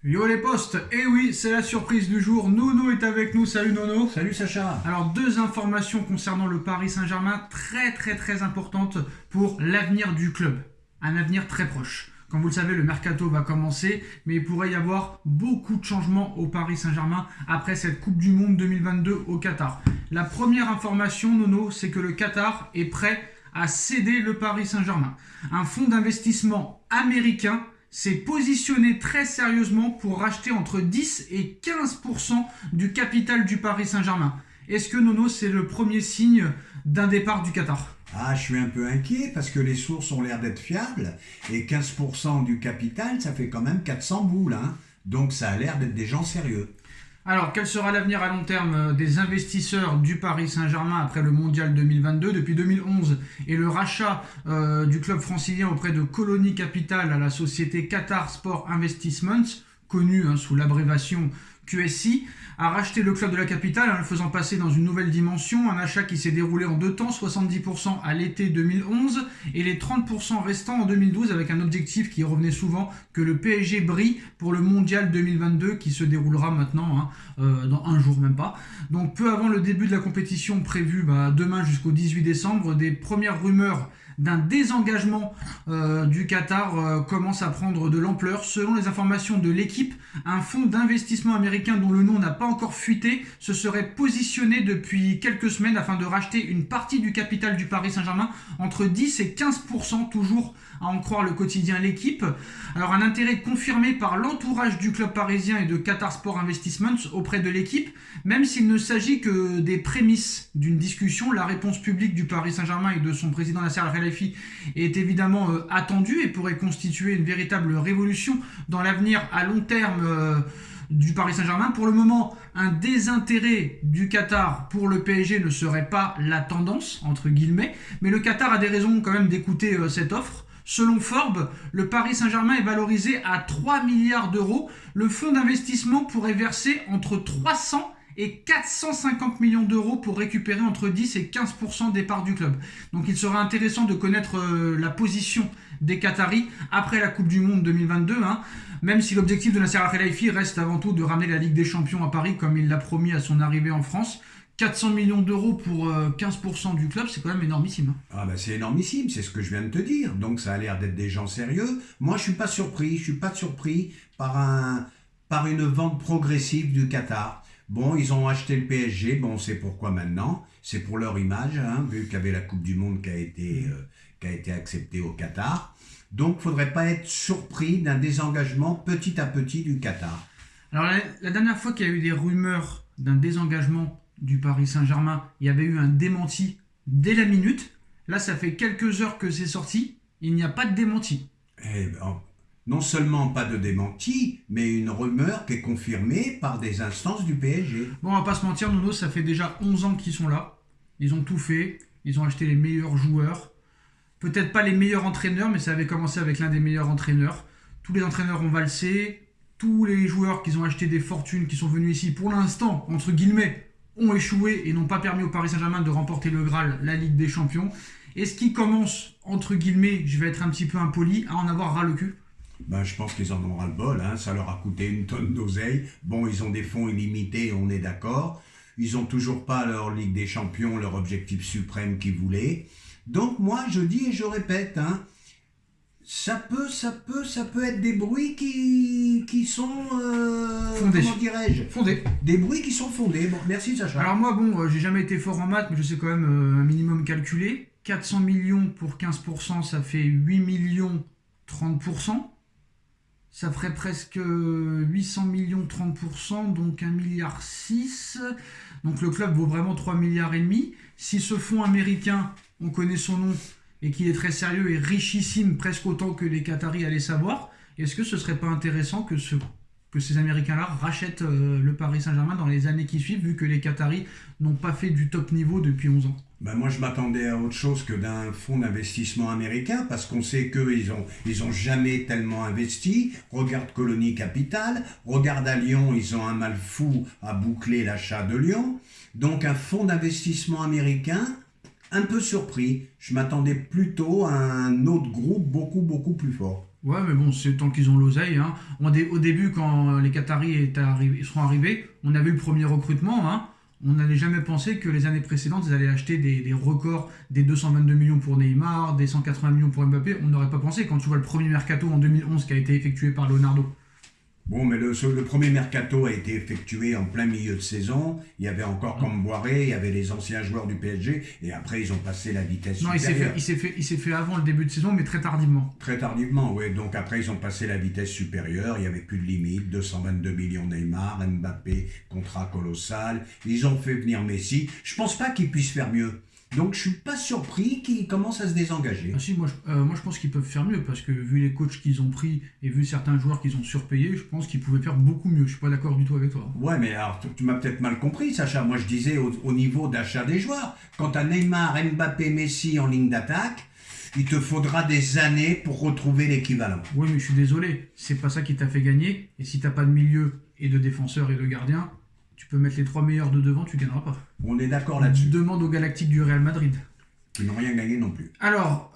Yo les postes, et oui, c'est la surprise du jour. Nono est avec nous. Salut Nono. Salut Sacha. Alors, deux informations concernant le Paris Saint-Germain très importantes pour l'avenir du club. Un avenir très proche. Comme vous le savez, le mercato va commencer, mais il pourrait y avoir beaucoup de changements au Paris Saint-Germain après cette Coupe du Monde 2022 au Qatar. La première information, Nono, c'est que le Qatar est prêt à céder le Paris Saint-Germain. Un fonds d'investissement américain s'est positionné très sérieusement pour racheter entre 10 et 15% du capital du Paris Saint-Germain. Est-ce que Nono, c'est le premier signe d'un départ du Qatar ? Ah, je suis un peu inquiet parce que les sources ont l'air d'être fiables et 15% du capital, ça fait quand même 400 boules, hein. Donc ça a l'air d'être des gens sérieux. Alors, quel sera l'avenir à long terme des investisseurs du Paris Saint-Germain après le Mondial 2022 depuis 2011 et le rachat du club francilien auprès de Colony Capital à la société Qatar Sport Investments, connue sous l'abréviation QSI, a racheté le club de la capitale en le faisant passer dans une nouvelle dimension, un achat qui s'est déroulé en deux temps, 70% à l'été 2011 et les 30% restants en 2012 avec un objectif qui revenait souvent que le PSG brille pour le Mondial 2022 qui se déroulera maintenant dans un jour même pas. Donc peu avant le début de la compétition prévue demain jusqu'au 18 décembre, des premières rumeurs d'un désengagement du Qatar commence à prendre de l'ampleur. Selon les informations de l'équipe, un fonds d'investissement américain dont le nom n'a pas encore fuité se serait positionné depuis quelques semaines afin de racheter une partie du capital du Paris Saint-Germain entre 10 et 15%, toujours à en croire le quotidien L'équipe. Alors un intérêt confirmé par l'entourage du club parisien et de Qatar Sport Investments auprès de l'équipe, même s'il ne s'agit que des prémices d'une discussion. La réponse publique du Paris Saint-Germain et de son président Nasser Al-Khelaifi est évidemment attendue et pourrait constituer une véritable révolution dans l'avenir à long terme du Paris Saint-Germain. Pour le moment, un désintérêt du Qatar pour le PSG ne serait pas la tendance, entre guillemets, mais le Qatar a des raisons quand même d'écouter cette offre. Selon Forbes, le Paris Saint-Germain est valorisé à 3 milliards d'euros. Le fonds d'investissement pourrait verser entre 300 et 450 millions d'euros pour récupérer entre 10 et 15% des parts du club. Donc il sera intéressant de connaître la position des Qataris après la Coupe du Monde 2022, même si l'objectif de Nasser Al-Khelaifi reste avant tout de ramener la Ligue des Champions à Paris comme il l'a promis à son arrivée en France. 400 millions d'euros pour 15% du club, c'est quand même énormissime. Ah ben c'est énormissime, c'est ce que je viens de te dire. Donc ça a l'air d'être des gens sérieux. Moi je suis pas surpris par une vente progressive du Qatar. Bon, ils ont acheté le PSG, bon on sait pourquoi maintenant. C'est pour leur image, vu qu'il y avait la Coupe du Monde qui a été acceptée au Qatar. Donc il ne faudrait pas être surpris d'un désengagement petit à petit du Qatar. Alors la dernière fois qu'il y a eu des rumeurs d'un désengagement du Paris Saint-Germain, il y avait eu un démenti dès la minute. Là, ça fait quelques heures que c'est sorti. Il n'y a pas de démenti. Eh ben, non seulement pas de démenti, mais une rumeur qui est confirmée par des instances du PSG. Bon, on va pas se mentir, Nono, ça fait déjà 11 ans qu'ils sont là. Ils ont tout fait. Ils ont acheté les meilleurs joueurs. Peut-être pas les meilleurs entraîneurs, mais ça avait commencé avec l'un des meilleurs entraîneurs. Tous les entraîneurs ont valsé. Tous les joueurs qu'ils ont acheté des fortunes, qui sont venus ici, pour l'instant, entre guillemets, ont échoué et n'ont pas permis au Paris Saint-Germain de remporter le Graal, la Ligue des Champions. Est-ce qu'ils commencent, entre guillemets, je vais être un petit peu impoli, à en avoir ras le cul ? Ben, je pense qu'ils en ont ras le bol, ça leur a coûté une tonne d'oseille. Bon, ils ont des fonds illimités, on est d'accord. Ils n'ont toujours pas leur Ligue des Champions, leur objectif suprême qu'ils voulaient. Donc moi, je dis et je répète, ça peut être des bruits qui sont, fondés. comment dirais-je ? Fondés. Des bruits qui sont fondés. Bon, merci Sacha. Alors moi, j'ai jamais été fort en maths, mais je sais quand même un minimum calculer. 400 millions pour 15%, ça fait 8 millions 30%. Ça ferait presque 800 millions 30%, donc 1,6 milliard. Donc le club vaut vraiment 3,5 milliards. Si ce fonds américain, on connaît son nom, et qu'il est très sérieux et richissime, presque autant que les Qataris allaient savoir, est-ce que ce serait pas intéressant que ces Américains-là rachètent le Paris Saint-Germain dans les années qui suivent, vu que les Qataris n'ont pas fait du top niveau depuis 11 ans ? Ben moi, je m'attendais à autre chose que d'un fonds d'investissement américain, parce qu'on sait qu'ils ont jamais tellement investi. Regarde Colony Capital, regarde à Lyon, ils ont un mal fou à boucler l'achat de Lyon. Donc un fonds d'investissement américain, un peu surpris. Je m'attendais plutôt à un autre groupe beaucoup plus fort. Ouais, mais bon, c'est tant qu'ils ont l'oseille. Hein. Au début, quand les Qataris sont arrivés, on a vu le premier recrutement. Hein. On n'allait jamais pensé que les années précédentes, ils allaient acheter des records, des 222 millions pour Neymar, des 180 millions pour Mbappé. On n'aurait pas pensé quand tu vois le premier mercato en 2011 qui a été effectué par Leonardo. Bon, mais le premier mercato a été effectué en plein milieu de saison. Il y avait encore Camboiré, il y avait les anciens joueurs du PSG, et après ils ont passé la vitesse Non, supérieure. il s'est fait avant le début de saison, mais très tardivement. Très tardivement, oui. Donc après ils ont passé la vitesse supérieure, il n'y avait plus de limite. 222 millions Neymar, Mbappé, contrat colossal. Ils ont fait venir Messi. Je pense pas qu'ils puissent faire mieux. Donc je suis pas surpris qu'ils commencent à se désengager. Ah si, moi je pense qu'ils peuvent faire mieux parce que vu les coachs qu'ils ont pris et vu certains joueurs qu'ils ont surpayés, je pense qu'ils pouvaient faire beaucoup mieux. Je suis pas d'accord du tout avec toi. Ouais, mais alors tu m'as peut-être mal compris, Sacha. Moi je disais au niveau d'achat des joueurs. Quant à Neymar, Mbappé, Messi en ligne d'attaque, il te faudra des années pour retrouver l'équivalent. Oui, mais je suis désolé, c'est pas ça qui t'a fait gagner. Et si t'as pas de milieu et de défenseur et de gardien, tu peux mettre les trois meilleurs de devant, tu gagneras pas. On est d'accord là-dessus. Demande aux Galactiques du Real Madrid. Ils n'ont rien gagné non plus. Alors,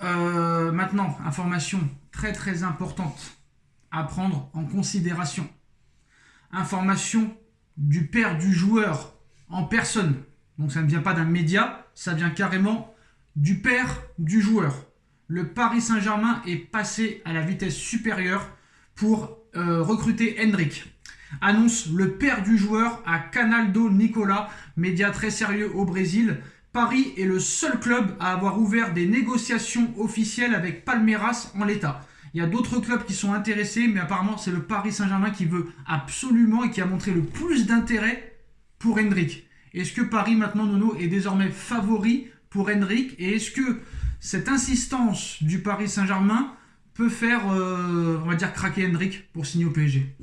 maintenant, information très très importante à prendre en considération. Information du père du joueur en personne. Donc ça ne vient pas d'un média, ça vient carrément du père du joueur. Le Paris Saint-Germain est passé à la vitesse supérieure pour recruter Endrick. Annonce le père du joueur à Canal do Nicolas, média très sérieux au Brésil. Paris est le seul club à avoir ouvert des négociations officielles avec Palmeiras en l'état. Il y a d'autres clubs qui sont intéressés, mais apparemment c'est le Paris Saint-Germain qui veut absolument et qui a montré le plus d'intérêt pour Endrick. Est-ce que Paris maintenant, Nono, est désormais favori pour Endrick? Et est-ce que cette insistance du Paris Saint-Germain peut faire, on va dire, craquer Endrick pour signer au PSG?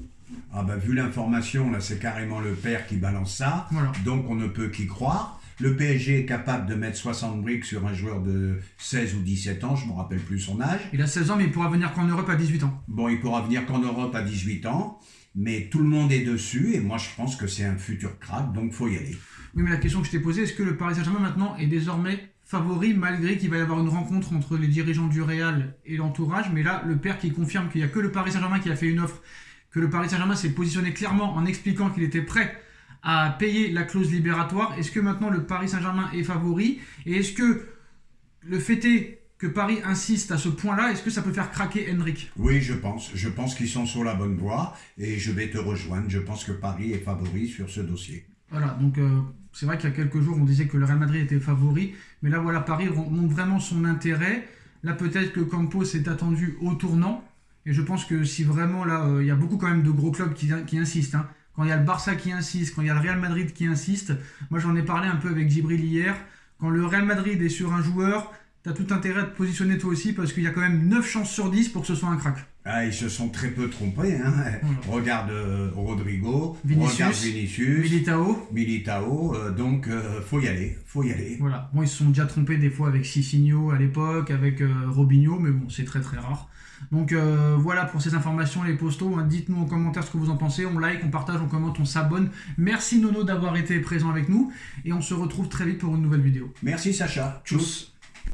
Ah bah vu l'information, là c'est carrément le père qui balance ça, Voilà. Donc on ne peut qu'y croire. Le PSG est capable de mettre 60 briques sur un joueur de 16 ou 17 ans, je ne me rappelle plus son âge. Il a 16 ans, mais il pourra venir qu'en Europe à 18 ans. Bon, il pourra venir qu'en Europe à 18 ans, mais tout le monde est dessus, et moi je pense que c'est un futur crack, donc faut y aller. Oui, mais la question que je t'ai posée, est-ce que le Paris Saint-Germain maintenant est désormais favori, malgré qu'il va y avoir une rencontre entre les dirigeants du Real et l'entourage? Mais là, le père qui confirme qu'il n'y a que le Paris Saint-Germain qui a fait une offre, que le Paris Saint-Germain s'est positionné clairement en expliquant qu'il était prêt à payer la clause libératoire. Est-ce que maintenant le Paris Saint-Germain est favori? Et est-ce que le fait est que Paris insiste à ce point-là, est-ce que ça peut faire craquer Endrick? Oui, je pense. Je pense qu'ils sont sur la bonne voie, et je vais te rejoindre. Je pense que Paris est favori sur ce dossier. Voilà, donc c'est vrai qu'il y a quelques jours, on disait que le Real Madrid était favori, mais là, voilà, Paris montre vraiment son intérêt. Là, peut-être que Campos est attendu au tournant, et je pense que si vraiment, là, il y a beaucoup quand même de gros clubs qui insistent, hein. Quand il y a le Barça qui insiste, quand il y a le Real Madrid qui insiste, moi j'en ai parlé un peu avec Djibril hier, quand le Real Madrid est sur un joueur, tu as tout intérêt à te positionner toi aussi parce qu'il y a quand même 9 chances sur 10 pour que ce soit un crack. Ah, ils se sont très peu trompés. Hein. Regarde Rodrigo, Vinicius, regarde Vinicius, Militao. Donc, faut y aller. Voilà. Bon, ils se sont déjà trompés des fois avec Cicinho à l'époque, avec Robinho, mais bon, c'est très très rare. Donc voilà pour ces informations, les postos. Hein. Dites-nous en commentaire ce que vous en pensez. On like, on partage, on commente, on s'abonne. Merci Nono d'avoir été présent avec nous. Et on se retrouve très vite pour une nouvelle vidéo. Merci Sacha. Tchuss.